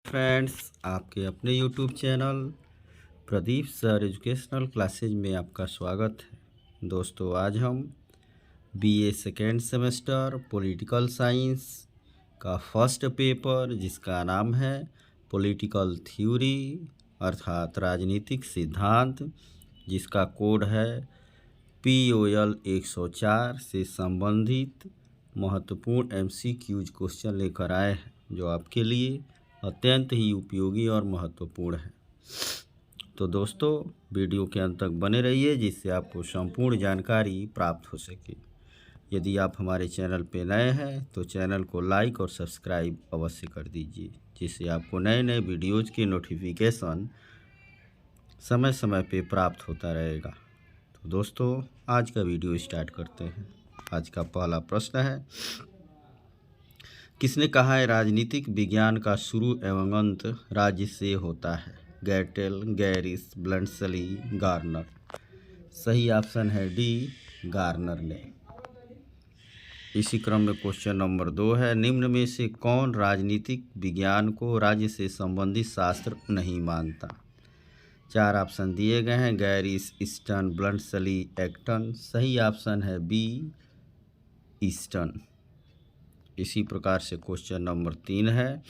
Friends, आपके अपने YouTube channel Pradeep sir educational classes में आपका स्वागत है। दोस्तों, आज हम BA second semester political science का फर्स्ट पेपर जिसका नाम है पॉलिटिकल थ्योरी अर्थात राजनीतिक सिद्धांत, जिसका कोड है POL 104 से संबंधित महत्वपूर्ण MCQs क्वेश्चन लेकर आए हैं, जो आपके लिए अत्यंत ही उपयोगी और महत्वपूर्ण है। तो दोस्तों, वीडियो के अंत तक बने रहिए जिससे आपको संपूर्ण जानकारी प्राप्त हो सके। यदि आप हमारे चैनल पर नए हैं तो चैनल को लाइक और सब्सक्राइब अवश्य कर दीजिए, जिससे आपको नए नए वीडियोज़ की नोटिफिकेशन समय समय पे प्राप्त होता रहेगा। तो दोस्तों, आज का वीडियो स्टार्ट करते हैं। आज का पहला प्रश्न है, किसने कहा है राजनीतिक विज्ञान का शुरू एवं अंत राज्य से होता है? गैटेल, गैरिस, ब्लंटसली, गार्नर। सही ऑप्शन है डी, गार्नर ने। इसी क्रम में क्वेश्चन नंबर 2 है, निम्न में से कौन राजनीतिक विज्ञान को राज्य से संबंधित शास्त्र नहीं मानता? 4 ऑप्शन दिए गए हैं, गैरिस, ईस्टन, ब्लंटसली, एक्टन। सही ऑप्शन है बी, ईस्टन। इसी प्रकार से क्वेश्चन नंबर 3 है,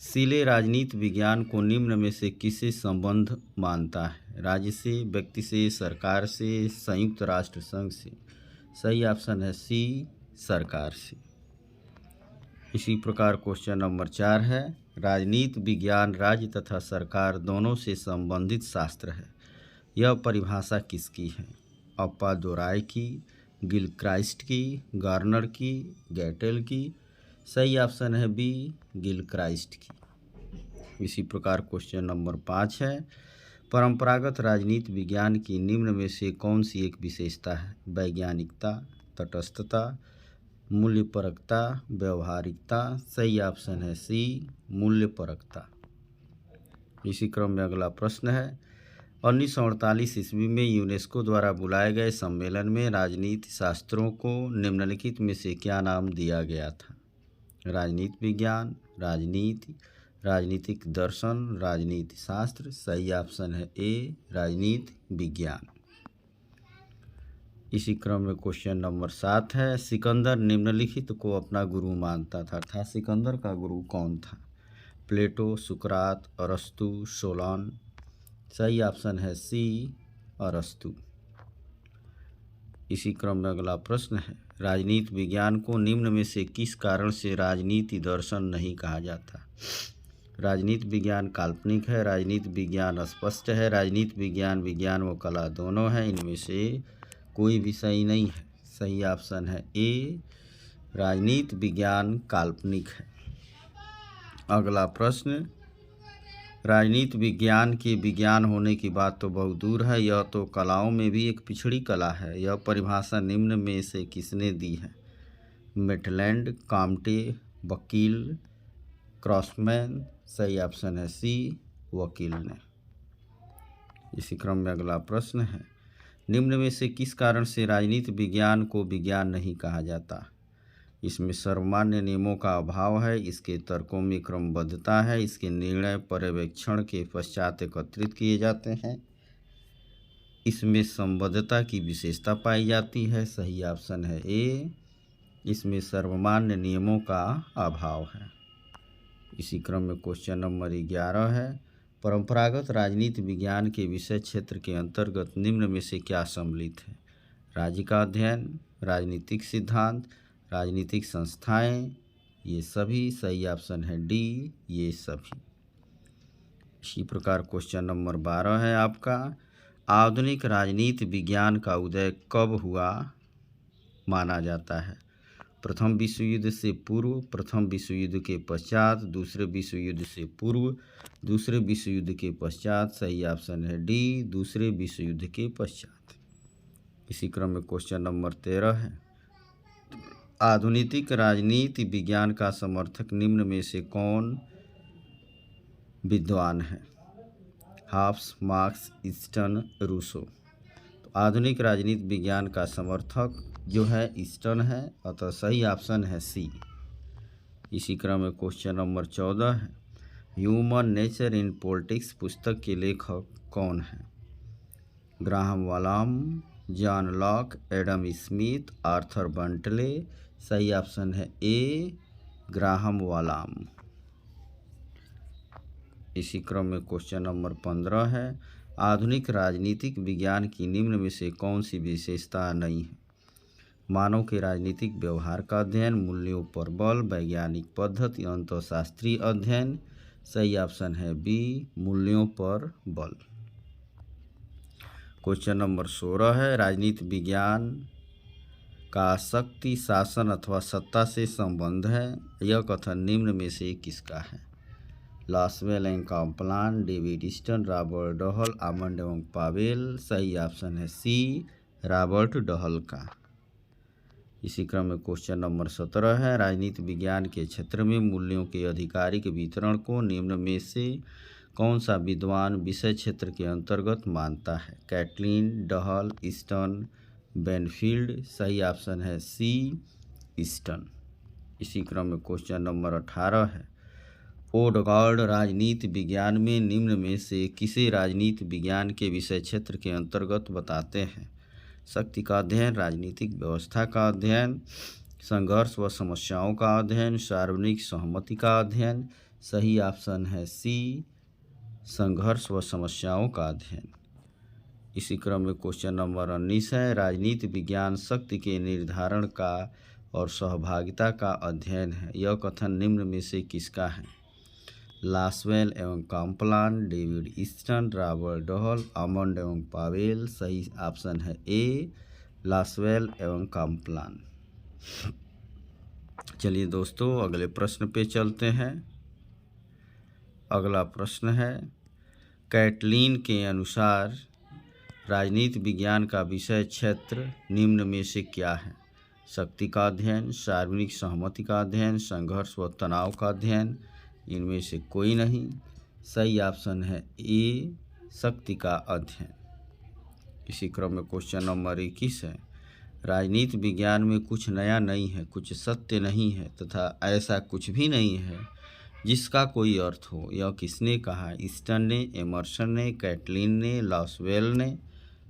सीले राजनीति विज्ञान को निम्न में से किससे संबंध मानता है? राज्य से, व्यक्ति से, सरकार से, संयुक्त राष्ट्र संघ से। सही ऑप्शन है सी, सरकार से। इसी प्रकार क्वेश्चन नंबर 4 है, राजनीति विज्ञान राज्य तथा सरकार दोनों से संबंधित शास्त्र है। यह परिभाषा किसकी है? अप्पादोराय की, गिलक्राइस्ट की, गार्नर की, गैटेल की। सही ऑप्शन है बी, गिलक्राइस्ट की। इसी प्रकार क्वेश्चन नंबर 5 है, परंपरागत राजनीति विज्ञान की निम्न में से कौन सी एक विशेषता है? वैज्ञानिकता, तटस्थता, मूल्यपरकता, व्यवहारिकता। सही ऑप्शन है सी, मूल्यपरकता। इसी क्रम में अगला प्रश्न है, 1948 ईस्वी में यूनेस्को द्वारा बुलाए गए सम्मेलन में राजनीति शास्त्रों को निम्नलिखित में से क्या नाम दिया गया था? राजनीति विज्ञान, राजनीति, राजनीतिक दर्शन, राजनीति शास्त्र। सही ऑप्शन है ए, राजनीति विज्ञान। इसी क्रम में क्वेश्चन नंबर 7 है, सिकंदर निम्नलिखित को अपना गुरु मानता था, अर्थात सिकंदर का गुरु कौन था? प्लेटो, सुकरात, अरस्तु, सोलोन। सही ऑप्शन है सी, अरस्तु। इसी क्रम में अगला प्रश्न है, राजनीति विज्ञान को निम्न में से किस कारण से राजनीति दर्शन नहीं कहा जाता? राजनीति विज्ञान काल्पनिक है, राजनीति विज्ञान स्पष्ट है, राजनीति विज्ञान विज्ञान व कला दोनों है, इनमें से कोई भी सही नहीं है। सही ऑप्शन है ए, राजनीति विज्ञान काल्पनिक है। अगला प्रश्न, राजनीति विज्ञान के विज्ञान होने की बात तो बहुत दूर है, यह तो कलाओं में भी एक पिछड़ी कला है। यह परिभाषा निम्न में से किसने दी है? मेटलैंड, काम्टे, वकील, क्रॉसमैन। सही ऑप्शन है सी, वकील ने। इसी क्रम में अगला प्रश्न है, निम्न में से किस कारण से राजनीति विज्ञान को विज्ञान नहीं कहा जाता? इसमें सर्वमान्य नियमों का अभाव है, इसके तर्कों में क्रमबद्धता है, इसके निर्णय पर्यवेक्षण के पश्चात एकत्रित किए जाते हैं, इसमें संबद्धता की विशेषता पाई जाती है। सही ऑप्शन है ए, इसमें सर्वमान्य नियमों का अभाव है। इसी क्रम में क्वेश्चन नंबर 11 है, परंपरागत राजनीति विज्ञान के विषय क्षेत्र के अंतर्गत निम्न में से क्या सम्मिलित है? राज्य का अध्ययन, राजनीतिक सिद्धांत, राजनीतिक संस्थाएं। ये सभी। सही ऑप्शन है डी, ये सभी। इसी प्रकार क्वेश्चन नंबर 12 है आपका, आधुनिक राजनीति विज्ञान का उदय कब हुआ माना जाता है? प्रथम विश्व युद्ध से पूर्व, प्रथम विश्व युद्ध के पश्चात, दूसरे विश्व युद्ध से पूर्व, दूसरे विश्व युद्ध के पश्चात। सही ऑप्शन है डी, दूसरे विश्व युद्ध के पश्चात। इसी क्रम में क्वेश्चन नंबर 13 है, आधुनिक राजनीति विज्ञान का समर्थक निम्न में से कौन विद्वान है? Hobbes, Marx, Easton, Rousseau. तो आधुनिक राजनीति विज्ञान का समर्थक जो है ईस्टन है, अतः सही ऑप्शन है सी। इसी क्रम में क्वेश्चन नंबर 14 है, ह्यूमन नेचर इन पॉलिटिक्स पुस्तक के लेखक कौन हैं? Graham Wallas, John Locke, Adam Smith, Arthur Bentley. सही ऑप्शन है ए, ग्राहम वालाम। इसी क्रम में क्वेश्चन नंबर 15 है, आधुनिक राजनीतिक विज्ञान की निम्न में से कौन सी विशेषता नहीं है? मानव के राजनीतिक व्यवहार का अध्ययन, मूल्यों पर बल, वैज्ञानिक पद्धति, अंतःशास्त्रीय अध्ययन। सही ऑप्शन है बी, मूल्यों पर बल। क्वेश्चन नंबर 16 है, राजनीति विज्ञान का शक्ति, शासन अथवा सत्ता से संबंध है। यह कथन निम्न में से किसका है? Lasswell and Kaplan, David Easton, Robert Dahl, Almond एवं पावेल। सही ऑप्शन है सी, रॉबर्ट डहल का। इसी क्रम में क्वेश्चन नंबर 17 है, राजनीति विज्ञान के क्षेत्र में मूल्यों के आधिकारिक वितरण को निम्न में से कौन सा विद्वान विषय क्षेत्र के अंतर्गत मानता है? Catlin, Dahl, Easton, Banfield. सही ऑप्शन है सी, ईस्टन। इसी क्रम में क्वेश्चन नंबर 18 है, ओडगार्ड राजनीति विज्ञान में निम्न में से किसे राजनीति विज्ञान के विषय क्षेत्र के अंतर्गत बताते हैं? शक्ति का अध्ययन, राजनीतिक व्यवस्था का अध्ययन, संघर्ष व समस्याओं का अध्ययन, सार्वजनिक सहमति का अध्ययन। सही ऑप्शन है सी, संघर्ष व समस्याओं का अध्ययन। इसी क्रम में क्वेश्चन नंबर 19 है, राजनीति विज्ञान शक्ति के निर्धारण का और सहभागिता का अध्ययन है। यह कथन निम्न में से किसका है? लासवेल एवं Kaplan, David Easton, Robert Dahl, Almond एवं पावेल। सही ऑप्शन है ए, लासवेल एवं कॉम्प्लान। चलिए दोस्तों, अगले प्रश्न पे चलते हैं। अगला प्रश्न है, कैटलिन के अनुसार राजनीति विज्ञान का विषय क्षेत्र निम्न में से क्या है? शक्ति का अध्ययन, सार्वजनिक सहमति का अध्ययन, संघर्ष व तनाव का अध्ययन। इनमें से कोई नहीं। सही ऑप्शन है ए, शक्ति का अध्ययन। इसी क्रम में क्वेश्चन नंबर 21 है, राजनीति विज्ञान में कुछ नया नहीं है, कुछ सत्य नहीं है तथा ऐसा कुछ भी नहीं है जिसका कोई अर्थ हो। यह किसने कहा? ईस्टन ने, एमर्सन ने, कैटलिन ने, लासवेल ने।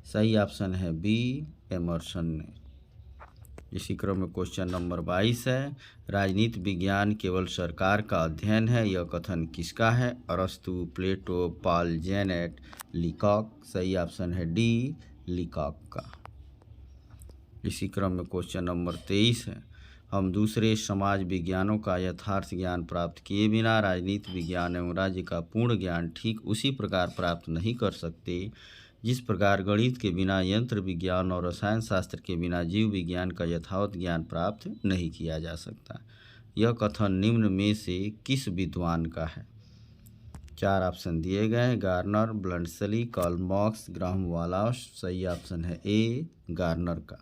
सही ऑप्शन है बी, एमर्सन ने। इसी क्रम में क्वेश्चन नंबर 22 है, राजनीति विज्ञान केवल सरकार का अध्ययन है। यह कथन किसका है? अरस्तु, प्लेटो, पॉल जेनेट, लीकॉक। सही ऑप्शन है डी, लीकॉक का। इसी क्रम में क्वेश्चन नंबर 23 है, हम दूसरे समाज विज्ञानों का यथार्थ ज्ञान प्राप्त किए बिना राजनीति विज्ञान एवं राज्य का पूर्ण ज्ञान ठीक उसी प्रकार प्राप्त नहीं कर सकते जिस प्रकार गणित के बिना यंत्र विज्ञान और रसायन शास्त्र के बिना जीव विज्ञान का यथावत ज्ञान प्राप्त नहीं किया जा सकता। यह कथन निम्न में से किस विद्वान का है? 4 ऑप्शन दिए गए हैं, गार्नर, ब्लंटसली, कार्ल मार्क्स, ग्राहम वालास। सही ऑप्शन है ए, गार्नर का।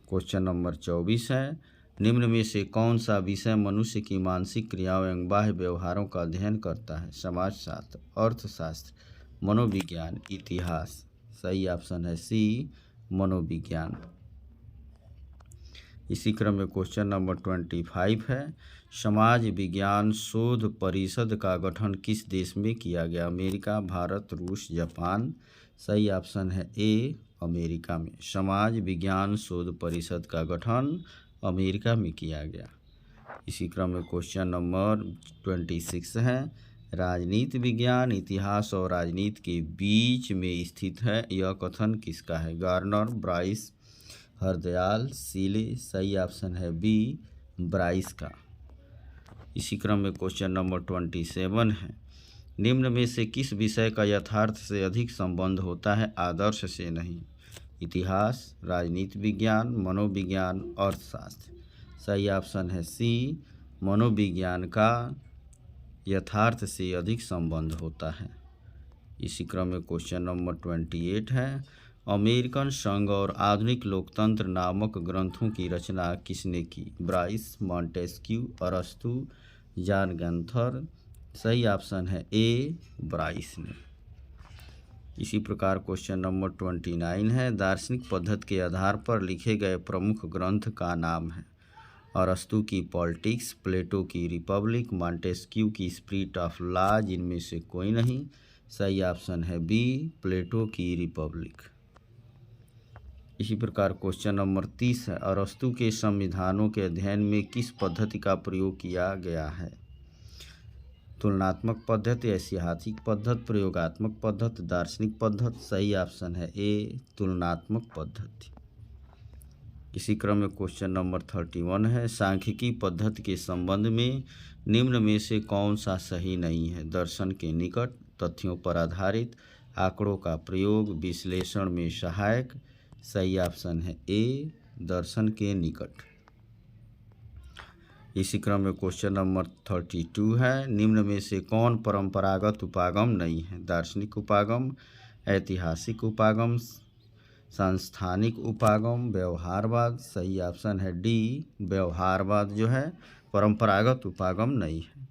क्वेश्चन नंबर 24 है, निम्न में से कौन सा विषय मनुष्य की मानसिक क्रियाओं एवं बाह्य व्यवहारों का अध्ययन करता है? समाजशास्त्र, अर्थशास्त्र, मनोविज्ञान, इतिहास। सही ऑप्शन है सी, मनोविज्ञान। इसी क्रम में क्वेश्चन नंबर 25 है, समाज विज्ञान शोध परिषद का गठन किस देश में किया गया? अमेरिका, भारत, रूस, जापान। सही ऑप्शन है ए, अमेरिका में। समाज विज्ञान शोध परिषद का गठन अमेरिका में किया गया। इसी क्रम में क्वेश्चन नंबर 26 है, राजनीति विज्ञान इतिहास और राजनीति के बीच में स्थित है। यह कथन किसका है? Garner, Bryce, Hardayal, Seeley. सही ऑप्शन है बी, ब्राइस का। इसी क्रम में क्वेश्चन नंबर 27 है, निम्न में से किस विषय का यथार्थ से अधिक संबंध होता है, आदर्श से नहीं? इतिहास, राजनीति विज्ञान, मनोविज्ञान, अर्थशास्त्र। सही ऑप्शन है सी, मनोविज्ञान का यथार्थ से अधिक संबंध होता है। इसी क्रम में क्वेश्चन नंबर 28 है, अमेरिकन संघ और आधुनिक लोकतंत्र नामक ग्रंथों की रचना किसने की? ब्राइस, मॉन्टेस्क्यू, अरस्तु, जॉन गंथर। सही ऑप्शन है ए, ब्राइस ने। इसी प्रकार क्वेश्चन नंबर 29 है, दार्शनिक पद्धति के आधार पर लिखे गए प्रमुख ग्रंथ का नाम है? अरस्तु की पॉलिटिक्स, प्लेटो की रिपब्लिक, मॉन्टेस्क्यू की स्पिरिट ऑफ लॉ, जिनमें से कोई नहीं। सही ऑप्शन है बी, प्लेटो की रिपब्लिक। इसी प्रकार क्वेश्चन नंबर 30 है, अरस्तु के संविधानों के अध्ययन में किस पद्धति का प्रयोग किया गया है? तुलनात्मक पद्धति, ऐतिहासिक पद्धति, प्रयोगात्मक पद्धति, दार्शनिक पद्धति। सही ऑप्शन है ए, तुलनात्मक पद्धति। इसी क्रम में क्वेश्चन नंबर 31 है, सांख्यिकी पद्धति के संबंध में निम्न में से कौन सा सही नहीं है? दर्शन के निकट, तथ्यों पर आधारित, आंकड़ों का प्रयोग, विश्लेषण में सहायक। सही ऑप्शन है ए, दर्शन के निकट। इसी क्रम में क्वेश्चन नंबर 32 है, निम्न में से कौन परंपरागत उपागम नहीं है? दार्शनिक उपागम, ऐतिहासिक उपागम, सांस्थानिक उपागम, व्यवहारवाद। सही ऑप्शन है डी, व्यवहारवाद जो है परंपरागत उपागम नहीं है।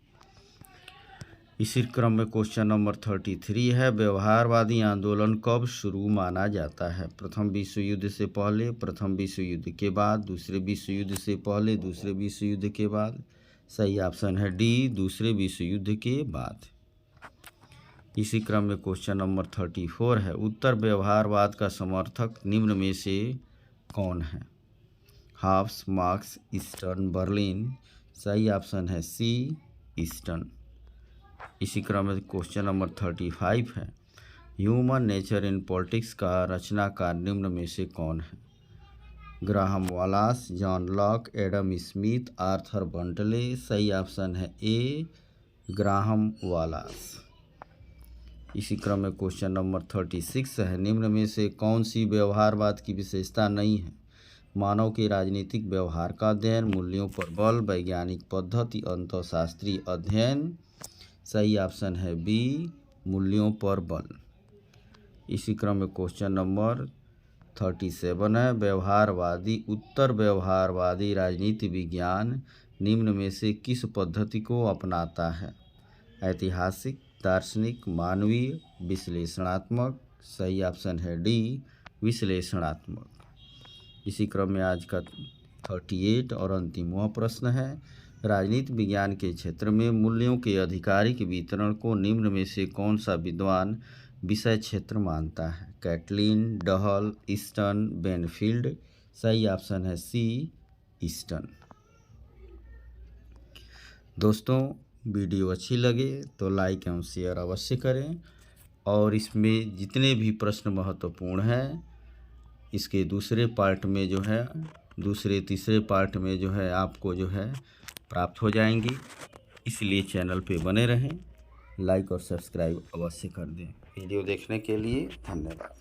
इसी क्रम में क्वेश्चन नंबर 33 है, व्यवहारवादी आंदोलन कब शुरू माना जाता है? प्रथम विश्व युद्ध से पहले, प्रथम विश्व युद्ध के बाद, दूसरे विश्व युद्ध से पहले, दूसरे विश्व युद्ध के बाद। सही ऑप्शन है डी, दूसरे विश्व युद्ध के बाद। इसी क्रम में क्वेश्चन नंबर 34 है, उत्तर व्यवहारवाद का समर्थक निम्न में से कौन है? Hobbes, marks, eastern, Berlin. सही ऑप्शन है सी, ईस्टर्न। इसी क्रम में क्वेश्चन नंबर 35 है, ह्यूमन नेचर इन पॉलिटिक्स का रचनाकार निम्न में से कौन है? Graham Wallas, John Locke, Adam Smith, Arthur Bentley. सही ऑप्शन है ए, ग्राहम वालास। इसी क्रम में क्वेश्चन नंबर 36 है, निम्न में से कौन सी व्यवहारवाद की विशेषता नहीं है? मानव के राजनीतिक व्यवहार का अध्ययन, मूल्यों पर बल, वैज्ञानिक पद्धति, अंतःशास्त्रीय अध्ययन। सही ऑप्शन है बी, मूल्यों पर बल। इसी क्रम में क्वेश्चन नंबर 37 है, व्यवहारवादी, उत्तर व्यवहारवादी राजनीति विज्ञान निम्न में से किस पद्धति को अपनाता है? ऐतिहासिक, दार्शनिक, मानवीय, विश्लेषणात्मक। सही ऑप्शन है डी, विश्लेषणात्मक। इसी क्रम में आज का 38 और अंतिमवां प्रश्न है, राजनीति विज्ञान के क्षेत्र में मूल्यों के आधिकारिक वितरण को निम्न में से कौन सा विद्वान विषय क्षेत्र मानता है? Catlin, Dahl, Eastern, Banfield. सही ऑप्शन है सी, ईस्टर्न। दोस्तों, वीडियो अच्छी लगे तो लाइक एवं शेयर अवश्य करें, और इसमें जितने भी प्रश्न महत्वपूर्ण हैं इसके दूसरे पार्ट में जो है, दूसरे तीसरे पार्ट में जो है आपको जो है प्राप्त हो जाएंगी। इसलिए चैनल पे बने रहें, लाइक और सब्सक्राइब अवश्य कर दें। वीडियो देखने के लिए धन्यवाद।